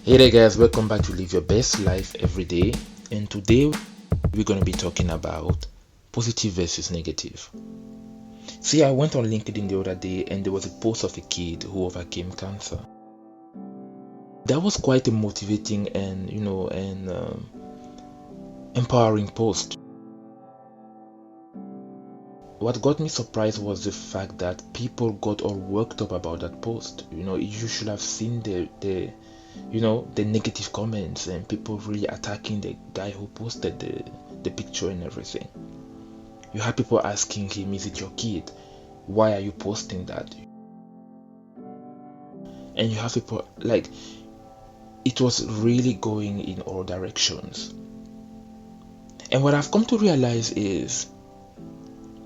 Hey there guys, welcome back to Live Your Best Life Every Day, and today we're going to be talking about positive versus negative. See, I went on LinkedIn the other day and there was a post of a kid who overcame cancer. That was quite a motivating and empowering post. What got me surprised was the fact that people got all worked up about that post. You should have seen the negative comments and people really attacking the guy who posted the picture and everything. You had people asking him, is it your kid? Why are you posting that? And you have people like, it was really going in all directions. And what I've come to realize is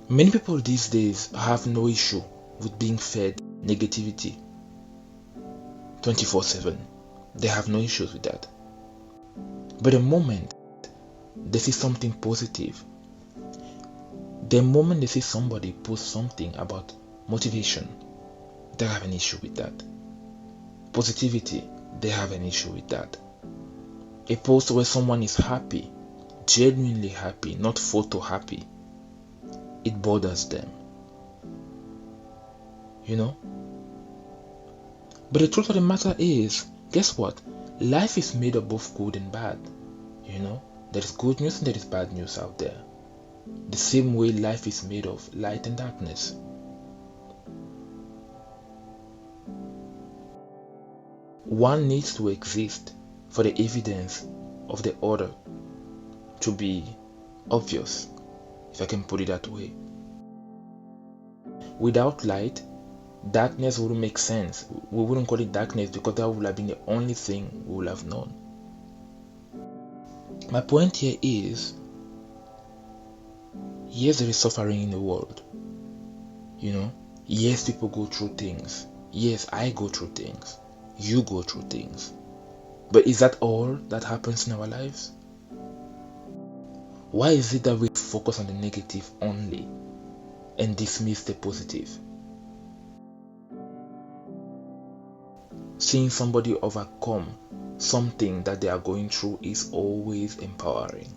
many people these days have no issue with being fed negativity 24/7. They have no issues with that. But the moment they see something positive, the moment they see somebody post something about motivation, they have an issue with that. Positivity, they have an issue with that. A post where someone is happy, genuinely happy, not photo happy, it bothers them. But the truth of the matter is, guess what? Life is made up of good and bad. There is good news and there is bad news out there. The same way life is made of light and darkness. One needs to exist for the evidence of the other to be obvious, if I can put it that way. Without light, darkness wouldn't make sense. We wouldn't call it darkness because that would have been the only thing we would have known. My point here is, yes, there is suffering in the world. Yes, people go through things. Yes, I go through things. You go through things. But is that all that happens in our lives? Why is it that we focus on the negative only and dismiss the positive? Seeing somebody overcome something that they are going through is always empowering.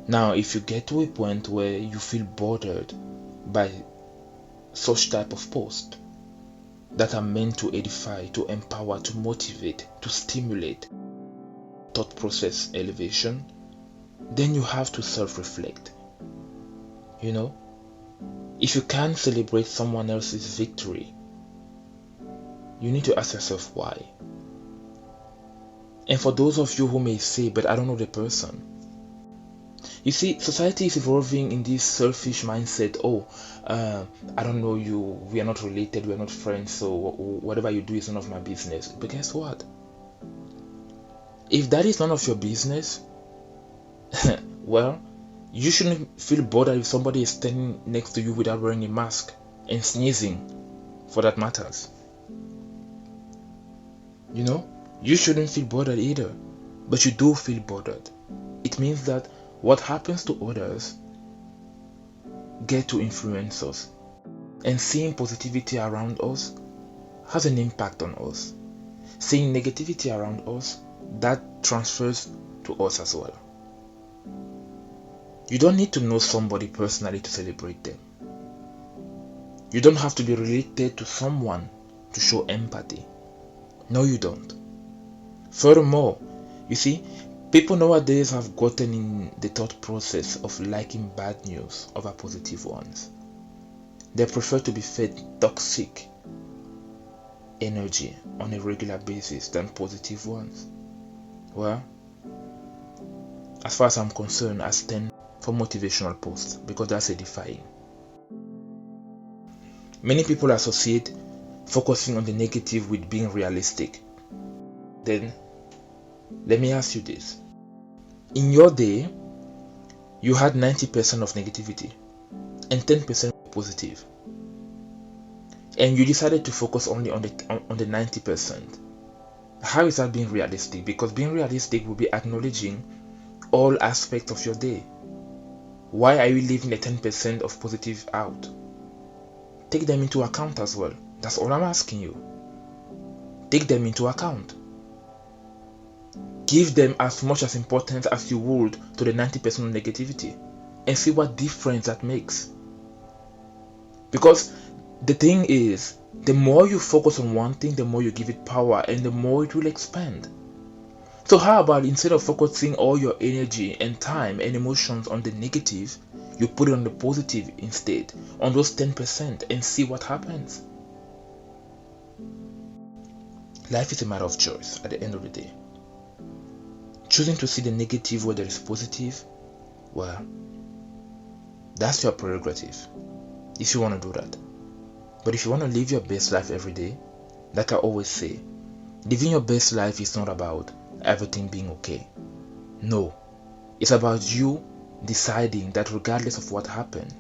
Now, if you get to a point where you feel bothered by such type of post that are meant to edify, to empower, to motivate, to stimulate thought process elevation, then you have to self-reflect. If you can't celebrate someone else's victory, you need to ask yourself why. And for those of you who may say, but I don't know the person. You see, society is evolving in this selfish mindset. I don't know you, we are not related, we are not friends, so whatever you do is none of my business. But guess what? If that is none of your business, well, you shouldn't feel bothered if somebody is standing next to you without wearing a mask and sneezing, for that matters. You shouldn't feel bothered either, but you do feel bothered. It means that what happens to others get to influence us, and seeing positivity around us has an impact on us. Seeing negativity around us, that transfers to us as well. You don't need to know somebody personally to celebrate them. You don't have to be related to someone to show empathy. No, you don't. Furthermore, you see, people nowadays have gotten in the thought process of liking bad news over positive ones. They prefer to be fed toxic energy on a regular basis than positive ones. Well, as far as I'm concerned, I stand for motivational posts because that's edifying. Many people associate focusing on the negative with being realistic. Then, let me ask you this. In your day, you had 90% of negativity and 10% positive. And you decided to focus only on the 90%. How is that being realistic? Because being realistic will be acknowledging all aspects of your day. Why are you leaving the 10% of positive out? Take them into account as well. That's all I'm asking you. Take them into account. Give them as much as importance as you would to the 90% of negativity, and see what difference that makes. Because the thing is, the more you focus on one thing, the more you give it power, and the more it will expand. So how about, instead of focusing all your energy and time and emotions on the negative, you put it on the positive instead, on those 10%, and see what happens. Life is a matter of choice at the end of the day. Choosing to see the negative where there is positive, well, that's your prerogative, if you want to do that. But if you want to live your best life every day, like I always say, living your best life is not about everything being okay. No, it's about you deciding that regardless of what happens,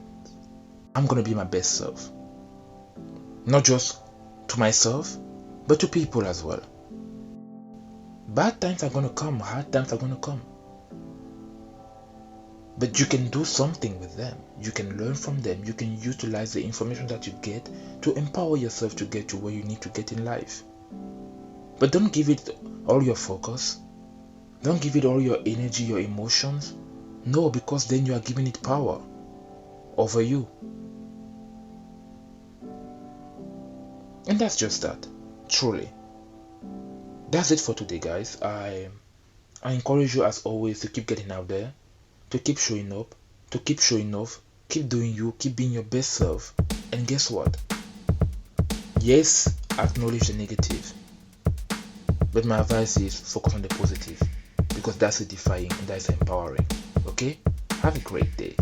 I'm going to be my best self. Not just to myself, but to people as well. Bad times are going to come, hard times are going to come. But you can do something with them. You can learn from them. You can utilize the information that you get to empower yourself to get to where you need to get in life. But don't give it all your focus. Don't give it all your energy, your emotions. No, because then you are giving it power over you. And that's just that, truly. That's it for today, guys. I encourage you as always to keep getting out there, to keep showing up, to keep showing off, keep doing you, keep being your best self. And guess what? Yes, acknowledge the negative, but my advice is focus on the positive, because that's edifying and that's empowering. Okay? Have a great day.